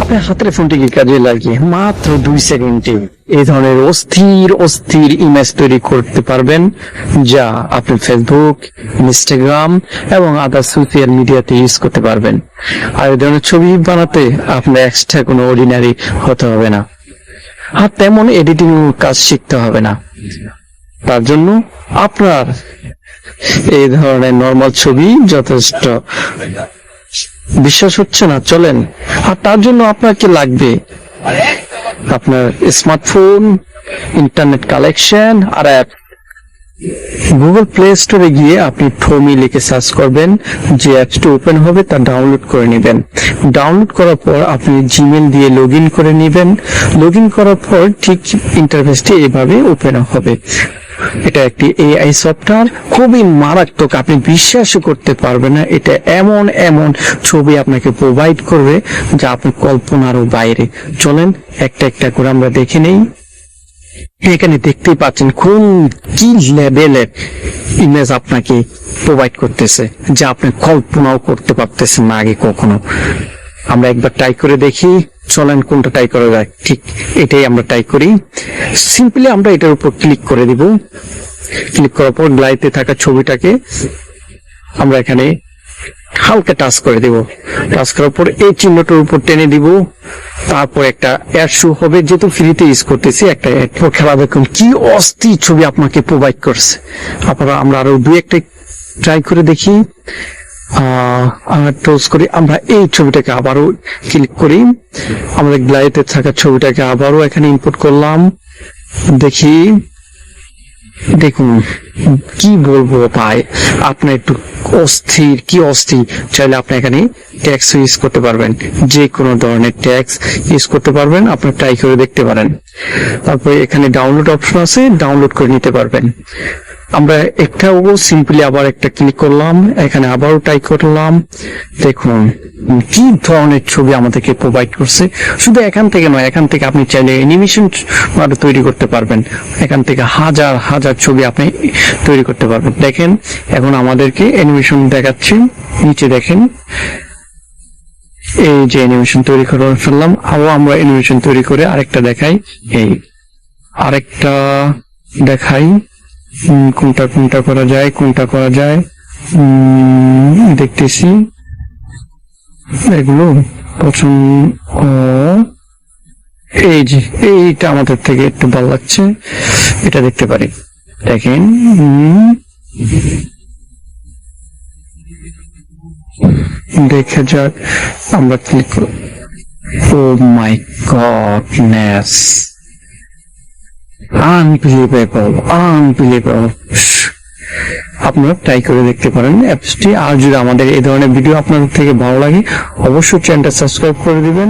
আপনার হাতের ফোনটিকে কাজে লাগিয়ে মাত্র 2 সেকেন্ডে এই ধরনের অস্থির ইমেজ তৈরি করতে পারবেন, যা আপনি ফেসবুক, ইনস্টাগ্রাম এবং আদার সোশ্যাল মিডিয়াতে ইউজ করতে পারবেন। আর এই ধরনের ছবি বানাতে আপনার এক্সট্রা কোনো অর্ডিনারি হতে হবে না, আর তেমন এডিটিং কাজ শিখতে হবে না। তার জন্য আপনার এই ধরনের নর্মাল ছবি যথেষ্ট। বিশ্বাস হচ্ছে না? চলেন, আর তার জন্য আপনাকে লাগবে আপনার স্মার্টফোন, ইন্টারনেট কালেকশন আর অ্যাপ। গুগল প্লে স্টোরে গিয়ে আপনি থমি লিখে সার্চ করবেন, যে অ্যাপসটা ওপেন হবে তা ডাউনলোড করে নেবেন। ডাউনলোড করার পর আপনি জিমেল দিয়ে লগ ইন করে নেবেন। লগ ইন করার পর ঠিক ইন্টারফেসটি এভাবে ওপেন হবে। এটা একটি এআই সফটওয়্যার, খুবই মারাত্মক, আপনি বিশ্বাসও করতে পারবেন না। এটা এমন ছবি আপনাকে প্রোভাইড করবে যা আপনি কল্পনারও বাইরে। চলেন একটা করে আমরা দেখে নেই। এখানে দেখতেই পাচ্ছেন কি লেভেলের ইমেজ আপনাকে প্রোভাইড করতেছে, যা আপনি কল্পনাও করতে পারতেছেন না আগে কখনো। আমরা একবার ট্রাই করে দেখি। চলেন, কোনটা ট্রাই করা যায়? ঠিক এটাই আমরা ট্রাই করি। সিম্পলি আমরা এটার উপর ক্লিক করে দিব। ক্লিক করার পর গ্যালারিতে থাকা ছবিটাকে আমরা এখানে হালকা টাচ করে দিব। টাচ করার পর এই চিহ্নটার উপর টেনে দিব। তারপর একটা অ্যাড শো হবে, যেহেতু ফ্রিতে ইউজ করতেছি একটা অ্যাড। খেলা দেখুন কি অস্থির ছবি আপনাকে প্রোভাইড করছে। আমরা আরো 2-1টা ট্রাই করে দেখি। আমরা টচ করি, আমরা এই ছবিটাকে আবারও ক্লিক করি। আমাদের গ্যালারিতে থাকা ছবিটাকে আবারও এখানে ইনপুট করলাম। দেখি, দেখুন কি বলবো ভাই, আপনার একটু অস্থির। চাইলে আপনি এখানে ট্যাক্স ইউজ করতে পারবেন, যে কোনো ধরনের ট্যাক্স ইউজ করতে পারবেন। আপনি ট্রাই করে দেখতে পারেন। তারপরে এখানে ডাউনলোড অপশন আছে, ডাউনলোড করে নিতে পারবেন। আমরা একটাও সিম্পলি আবার একটা ক্লিক করলাম, এখানে আবারও ট্রাই করলাম। দেখুন কি ধরনের ছবি আমাদেরকে প্রোভাইড করছে। শুধু এখান থেকে নয়, এখান থেকে আপনি চাইলে অ্যানিমেশন তৈরি করতে পারবেন। এখান থেকে হাজার ছবি আপনি তৈরি করতে পারবেন। দেখেন এখন আমাদেরকে অ্যানিমেশন দেখাচ্ছি। নিচে দেখেন এই যে অ্যানিমেশন তৈরি করে ফেললাম। আরো আমরা অ্যানিমেশন তৈরি করে আরেকটা দেখাই। এই আরেকটা দেখাই, কোনটা করা যায় দেখতেছি। এগুলো পছন্দ, এই যে এইটা আমাদের থেকে একটু ভালো লাগছে, এটা দেখতে পারি। দেখেন দেখে যাক, আমরা ক্লিক করব। ও মাই গডনেস, আনবিলিভেবল। আপনারা ট্রাই করে দেখতে পারেন অ্যাপসটি। আর যদি আমাদের এই ধরনের ভিডিও আপনাদের থেকে ভালো লাগে, অবশ্যই চ্যানেলটা সাবস্ক্রাইব করে দিবেন।